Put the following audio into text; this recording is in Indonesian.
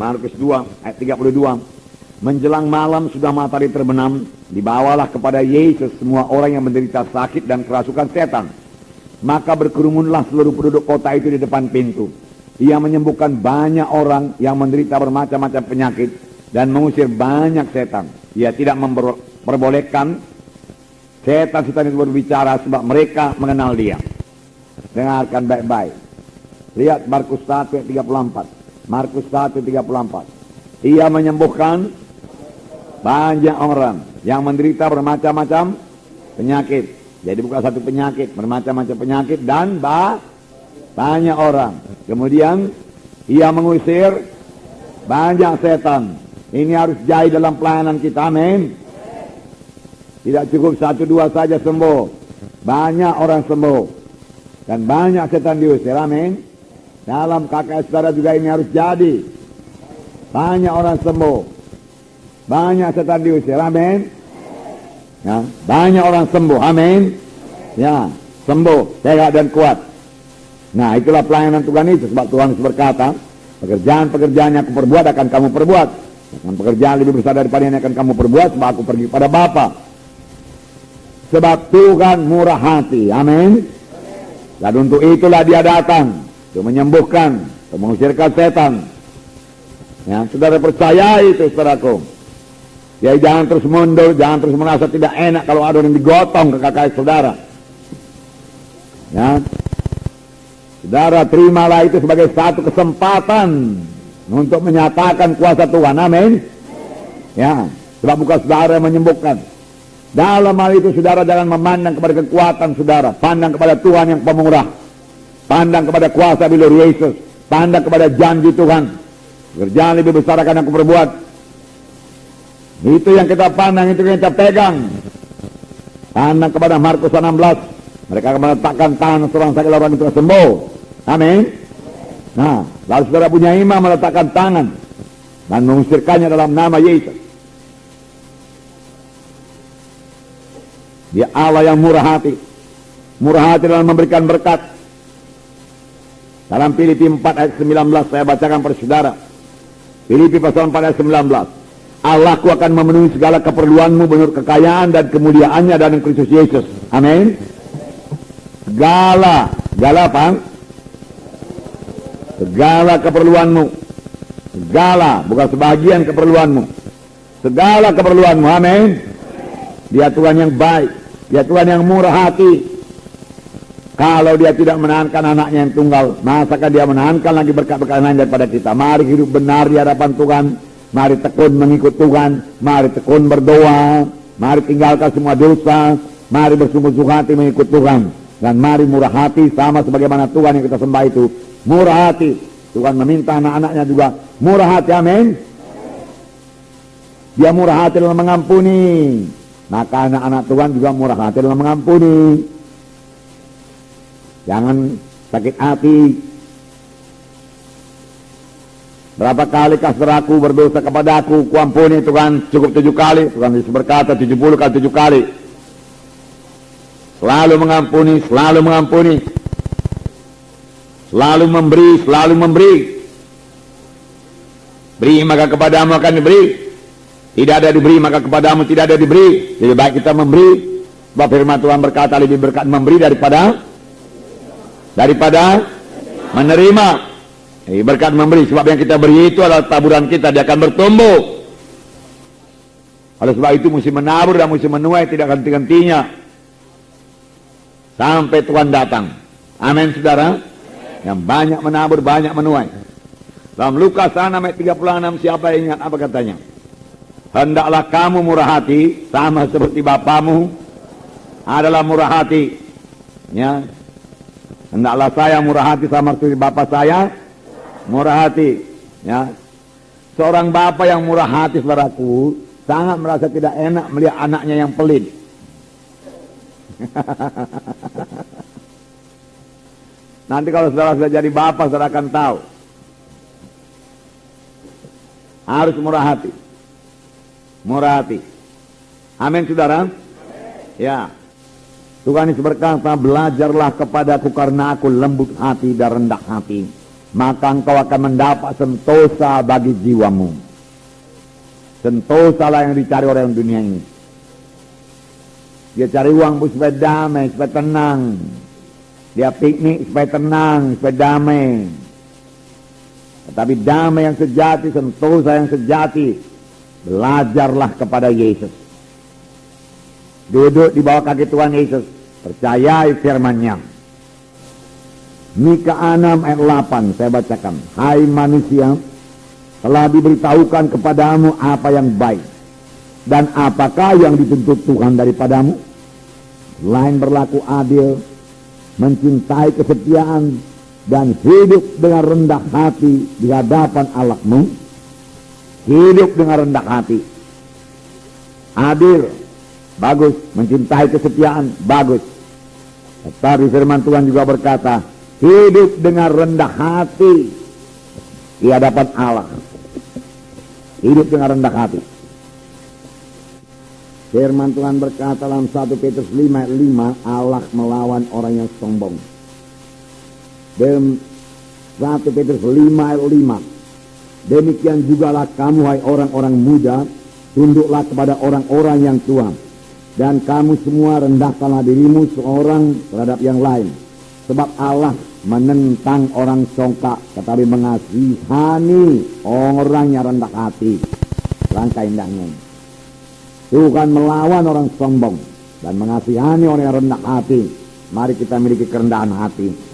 Markus 2 ayat 32. Menjelang malam sudah matahari terbenam, dibawalah kepada Yesus semua orang yang menderita sakit dan kerasukan setan. Maka berkerumunlah seluruh penduduk kota itu di depan pintu. Ia menyembuhkan banyak orang yang menderita bermacam-macam penyakit dan mengusir banyak setan. Ia tidak memperbolehkan setan-setan itu berbicara sebab mereka mengenal dia. Dengarkan baik-baik. Lihat Markus 1 ayat 34. Markus 1 ayat 34. Ia menyembuhkan banyak orang yang menderita bermacam-macam penyakit. Jadi bukan satu penyakit, bermacam-macam penyakit dan banyak orang. Kemudian ia mengusir banyak setan. Ini harus jadi dalam pelayanan kita, amin. Tidak cukup 1-2 saja sembuh, banyak orang sembuh dan banyak setan diusir, amin. Dalam KKS saudara juga ini harus jadi. Banyak orang sembuh, banyak setan diusir, amin. Ya, banyak orang sembuh, amin. Ya, sembuh, sehat dan kuat. Nah, itulah pelayanan Tuhan itu. Sebab Tuhan berkata, pekerjaan-pekerjaan yang aku perbuat akan kamu perbuat. Dan pekerjaan lebih besar daripada yang akan kamu perbuat, sebab aku pergi pada Bapa. Sebab Tuhan murah hati, amin. Dan untuk itulah dia datang, untuk menyembuhkan, untuk mengusirkan setan. Ya, saudara percaya itu, saudaraku. Ya, jangan terus mundur, jangan terus merasa tidak enak kalau ada yang digotong ke kakak saudara. Ya, saudara terimalah itu sebagai satu kesempatan untuk menyatakan kuasa Tuhan, amin. Ya, sebab bukan saudara yang menyembuhkan. Dalam hal itu saudara jangan memandang kepada kekuatan saudara, pandang kepada Tuhan yang pemurah, pandang kepada kuasa bilur Yesus, pandang kepada janji Tuhan. Kerjaan lebih besar akan aku perbuat. Itu yang kita pandang, itu yang kita pegang. Pandang kepada Markus 16. Mereka akan meletakkan tangan seorang sakit, orang itu sembuh. Amin. Nah, lalu saudara punya iman meletakkan tangan dan mengusirkannya dalam nama Yesus. Dia Allah yang murah hati. Murah hati dalam memberikan berkat. Dalam Filipi 4 ayat 19 saya bacakan pada saudara. Filipi pasal 4 ayat 19. Allahku akan memenuhi segala keperluanmu menurut kekayaan dan kemuliaannya dalam Kristus Yesus. Amin. Segala apa? Segala keperluanmu. Segala, bukan sebagian keperluanmu. Segala keperluanmu, amin. Dia Tuhan yang baik, dia Tuhan yang murah hati. Kalau dia tidak menahankan anaknya yang tunggal, masakan dia menahankan lagi berkat-berkat lain daripada kita. Mari hidup benar di hadapan Tuhan. Mari tekun mengikut Tuhan, mari tekun berdoa, mari tinggalkan semua dosa, mari bersungguh-sungguh hati mengikut Tuhan, dan mari murah hati sama sebagaimana Tuhan yang kita sembah itu murah hati. Tuhan meminta anak-anaknya juga murah hati, amin. Dia murah hati dalam mengampuni, maka anak-anak Tuhan juga murah hati dalam mengampuni. Jangan sakit hati. Berapa kali saudaraku berdosa kepadaku, kuampuni Tuhan cukup 7 kali. Tuhan Yesus berkata 70 kali 7 kali. Selalu mengampuni, selalu mengampuni. Selalu memberi, selalu memberi. Beri maka kepadamu akan diberi. Tidak ada diberi maka kepadamu tidak ada diberi. Lebih baik kita memberi. Sebab firman Tuhan berkata lebih berkat memberi daripada menerima. Berkat memberi, sebab yang kita beri itu adalah taburan kita, dia akan bertumbuh. Oleh sebab itu mesti menabur dan mesti menuai, tidak henti-hentinya sampai Tuhan datang. Amin saudara. Yang banyak menabur, banyak menuai. Dalam Lukas 6 ayat 36, siapa yang ingat apa katanya? Hendaklah kamu murah hati sama seperti Bapamu adalah murah hati. Ya. Hendaklah saya murah hati sama seperti Bapa saya murah hati. Ya. Seorang bapa yang murah hati, saudaraku, sangat merasa tidak enak melihat anaknya yang pelit. Nanti kalau saudara sudah jadi bapak, saudara akan tahu. Harus murah hati. Murah hati. Amin saudara. Ya. Tuhan Yesus berkata, belajarlah kepadaku karena aku lembut hati dan rendah hati. maka engkau akan mendapat sentosa bagi jiwamu. Sentosa lah yang dicari orang dunia ini. Dia cari uang supaya damai, supaya tenang. Dia piknik supaya tenang, supaya damai. Tetapi damai yang sejati, sentosa yang sejati, belajarlah kepada Yesus. Duduk di bawah kaki Tuhan Yesus, percayai firman-Nya. Mika 6 ayat 8 saya bacakan. Hai manusia, telah diberitahukan kepadamu apa yang baik, dan apakah yang dituntut Tuhan daripadamu? Selain berlaku adil, mencintai kesetiaan, dan hidup dengan rendah hati di hadapan Allahmu. Hidup dengan rendah hati. Adil, bagus. Mencintai kesetiaan, bagus. Tetapi firman Tuhan juga berkata, hidup dengan rendah hati di hadapan Allah. Hidup dengan rendah hati. Firman Tuhan berkata dalam 1 Petrus 5 ayat 5, Allah melawan orang yang sombong. Dalam 1 Petrus 5 ayat 5, demikian jugalah kamu hai orang-orang muda, tunduklah kepada orang-orang yang tua, dan kamu semua rendahkanlah dirimu seorang terhadap yang lain, sebab Allah menentang orang songkak, tetapi mengasihani orang yang rendah hati. Langkah indahnya, Tuhan melawan orang sombong dan mengasihani orang yang rendah hati. Mari kita miliki kerendahan hati.